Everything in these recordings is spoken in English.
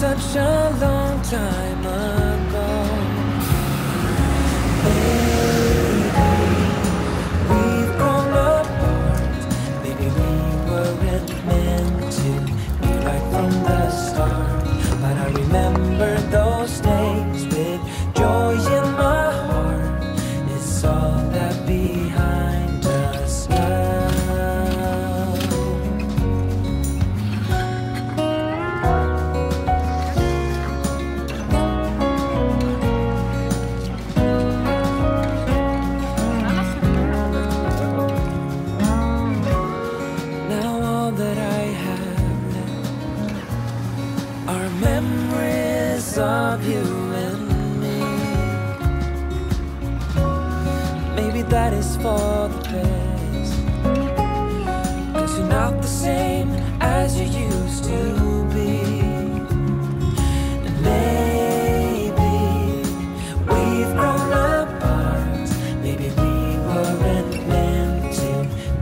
such a long time ago. We've grown apart. Maybe we weren't meant to be right from the start. But I remember those days with joy in my heart. It's all that behind us now. Of you and me. Maybe that is for the best, 'cause you're not the same as you used to be. And maybe we've grown apart. Maybe we weren't meant to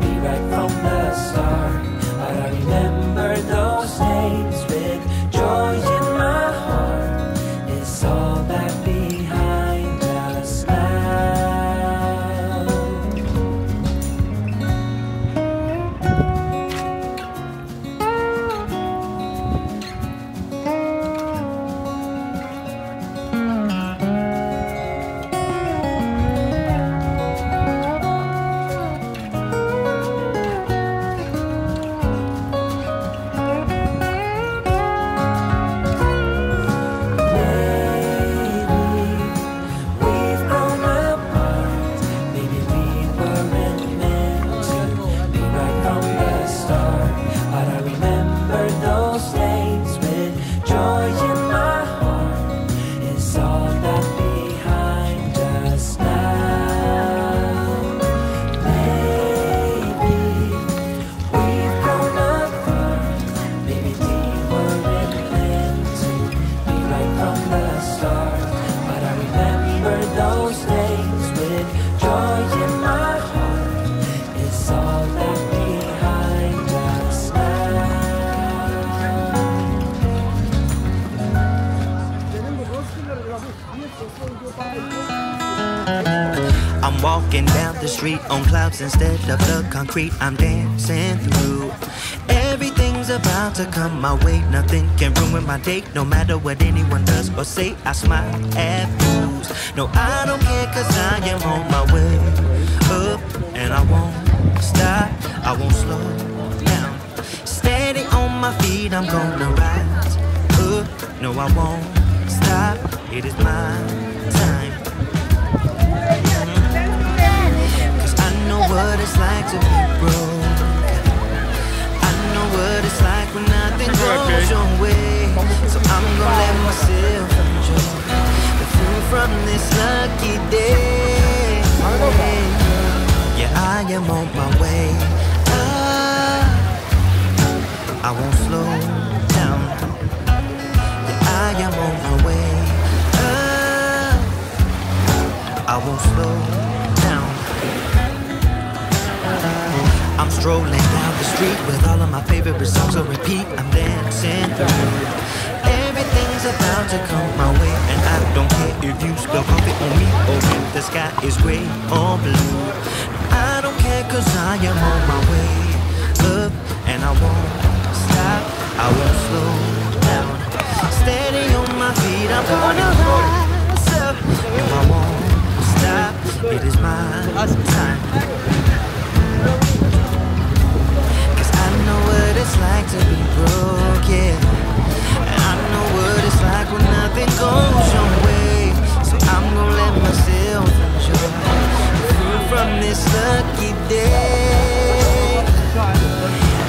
be right from the start. But I remember those days with joy in my heart. It's all that behind us now. I'm walking down the street on clouds instead of the concrete I'm dancing through. Everything's about to come my way. Nothing can ruin my day, no matter what anyone does or say. I smile at fools. No, I don't care, 'cause I am on my way up, and I won't stop, I won't slow down. Steady on my feet, I'm gonna rise up. No, I won't stop, it is my time. What it's like to be broke. I know what it's like when nothing goes your way. So I'm gonna let myself enjoy the fruit from this lucky day. Yeah, I am on my way up. I won't slow down. Yeah, I am on my way up. I won't slow down. I'm strolling down the street with all of my favorite songs on repeat. I'm dancing through. Everything's about to come my way, and I don't care if you spill coffee on me or if the sky is gray or blue. I don't care, 'cause I am on my way up, and I won't stop, I won't slow down. Steady on my feet, I'm gonna rise up. No, I won't stop, it is my time. It's like to be broke, yeah. And I know what it's like when nothing goes your way. So I'm gonna let myself enjoy the fruit from this lucky day.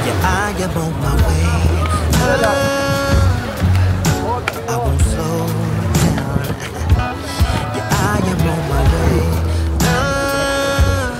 Yeah, I am on my way up. I won't slow down. Yeah, I am on my way up.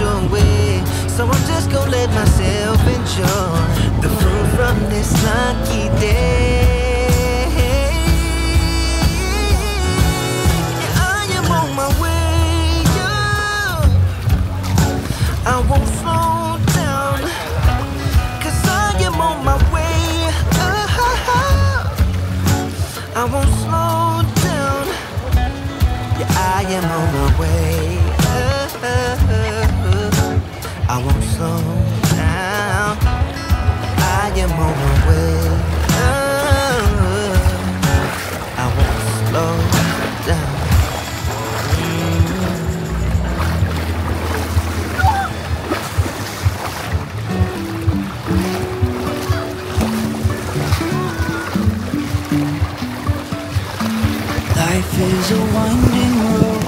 way. So I'm just gonna let myself enjoy the fruit from this lucky day. I am on my way, yeah. I won't slow down, 'cause I am on my way. I won't slow down. Yeah, I am on my way. I won't slow down. I am on my way. I won't slow down. Life is a winding road,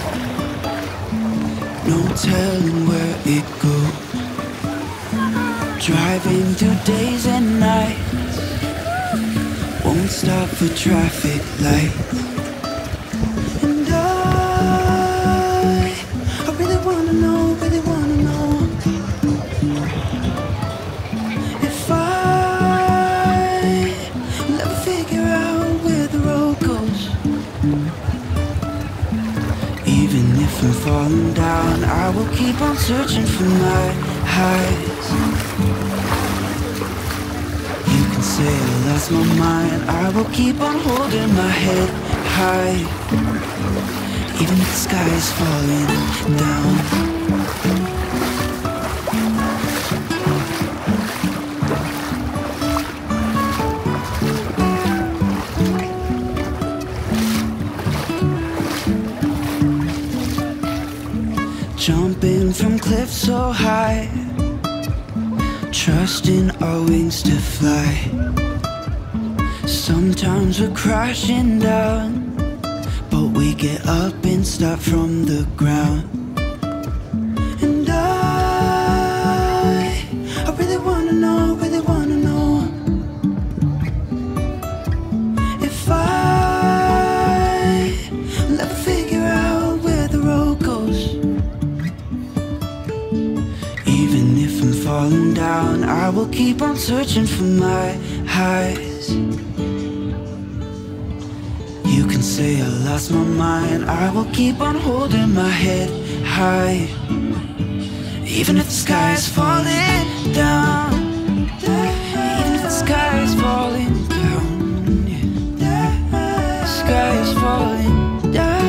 no telling where it goes. Driving through days and nights, won't stop for traffic lights. And I really wanna know, if I'll ever figure out where the road goes. Even if I'm falling down, I will keep on searching for my highs. You can say I lost my mind, I will keep on holding my head high. Even if the sky is falling down. Jumping from cliffs so high, trusting our wings to fly. Sometimes we're crashing down, but we get up and start from the ground. And I really wanna know, if I'll ever figure out where the road goes. Even if I'm falling down, I will keep on searching for my highs. You can say I lost my mind, I will keep on holding my head high. Even if the sky is falling down, even if the sky is falling down, yeah. The sky is falling down.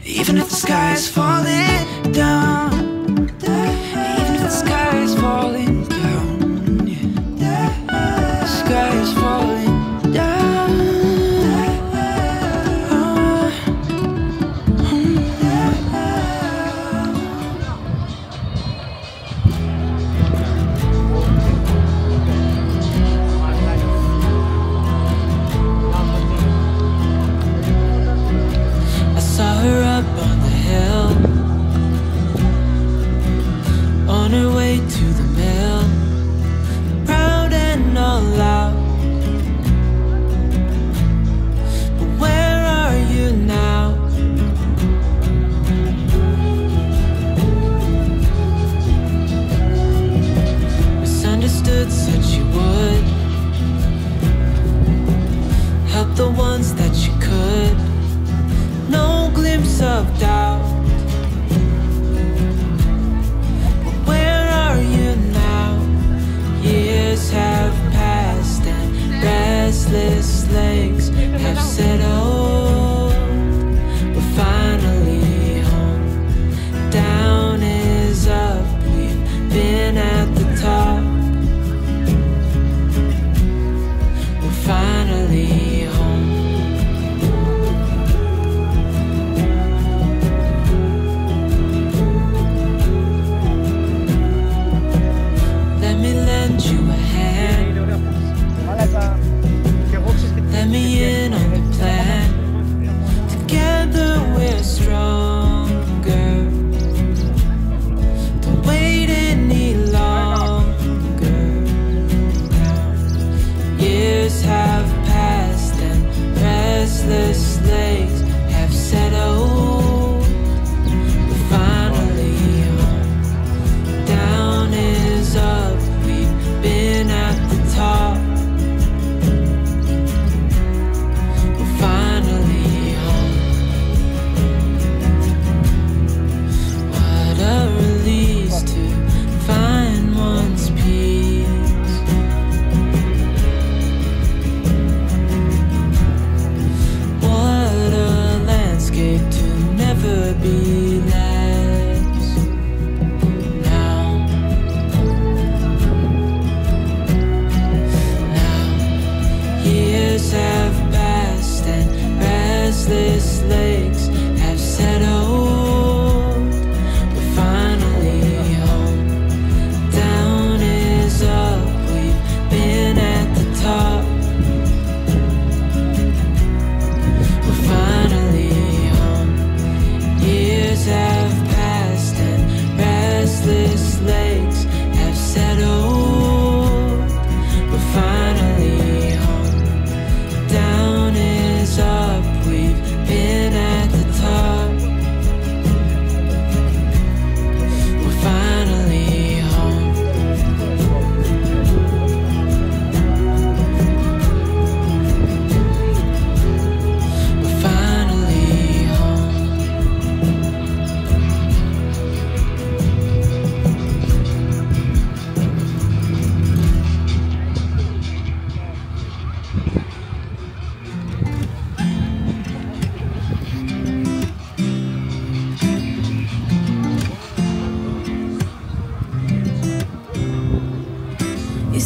Even if the sky is falling down, even if the sky is falling down,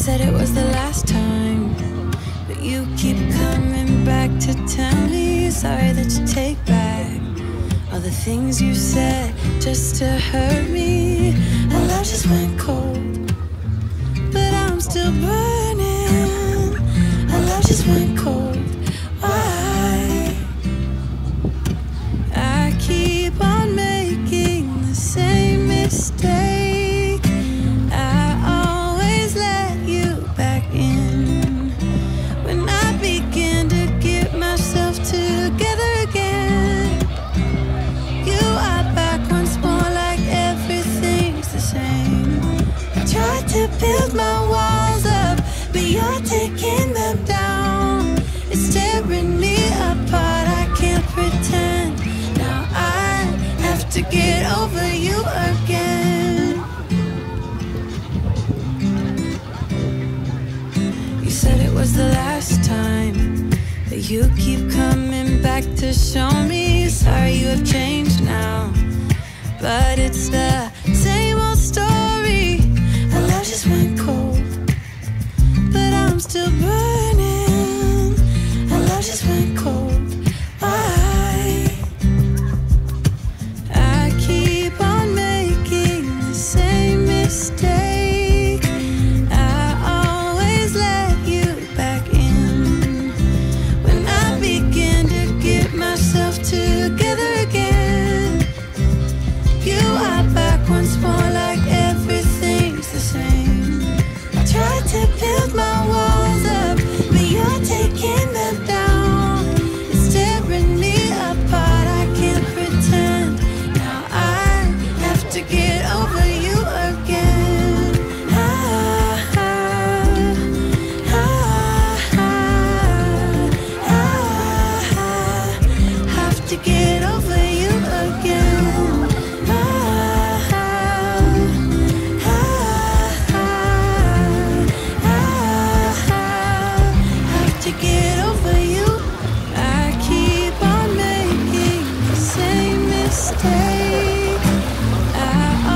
said it was the last time, but you keep coming back to tell me sorry that you take back all the things you said just to hurt me. Our love just went cold, but I'm still burning. Our love just went cold. Why? I keep on making the same mistake. I always let you back in when I begin to get myself together again. You are back once more, like everything's the same. I tried to build my walls up, but you're taking them down. It's tearing me apart, I can't pretend. Now I have to get over you again. You said it was the last time, but you keep coming back to show me sorry you have changed now. But it's the same old story. Our love just went cold, but I'm still burning. Our love just went cold. Why? I keep on making the same mistake. I always let you back in when I begin to get myself together again. You are back once more, like everything's the same. I tried to build my walls up, but you're taking them down. It's tearing me apart, I can't pretend. Now I have to get over you again. Have to get over you again. Have to get over you. I keep on making the same mistake. I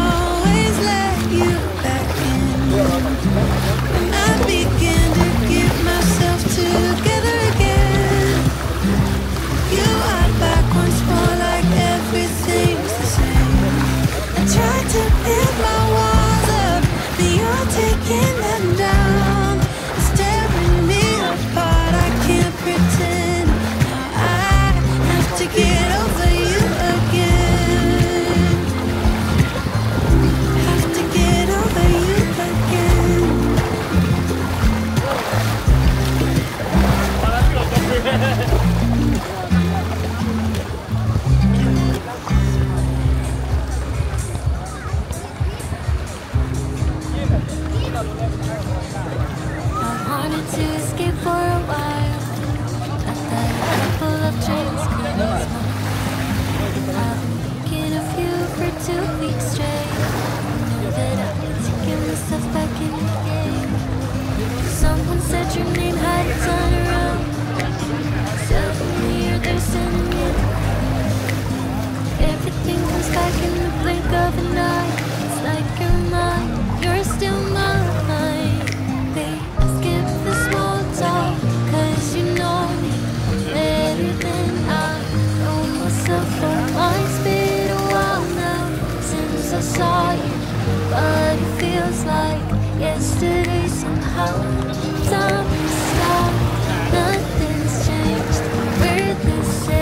always let you back in when I begin to get myself together again. You are back once more, like everything's the same. I tried to build my walls up, but you're taking them down. It's tearing me apart, I can't pretend. Now I have to get over you again. Have to get over you again. I wanted to escape for a while. I thought a couple of drinks could ease my mind. I've been thinking of you for 2 weeks straight. I knew that I'd be taking myself back in the game. Someone said your name had a ton around. Suddenly you're there sending it. Everything comes back in the blink of an eye. It's like you're mine, you're still mine. They skip the small talk, 'cause you know me better than I know myself. Oh, it's been a while now since I saw you, but it feels like yesterday somehow. Time stopped, nothing's changed, we're the same.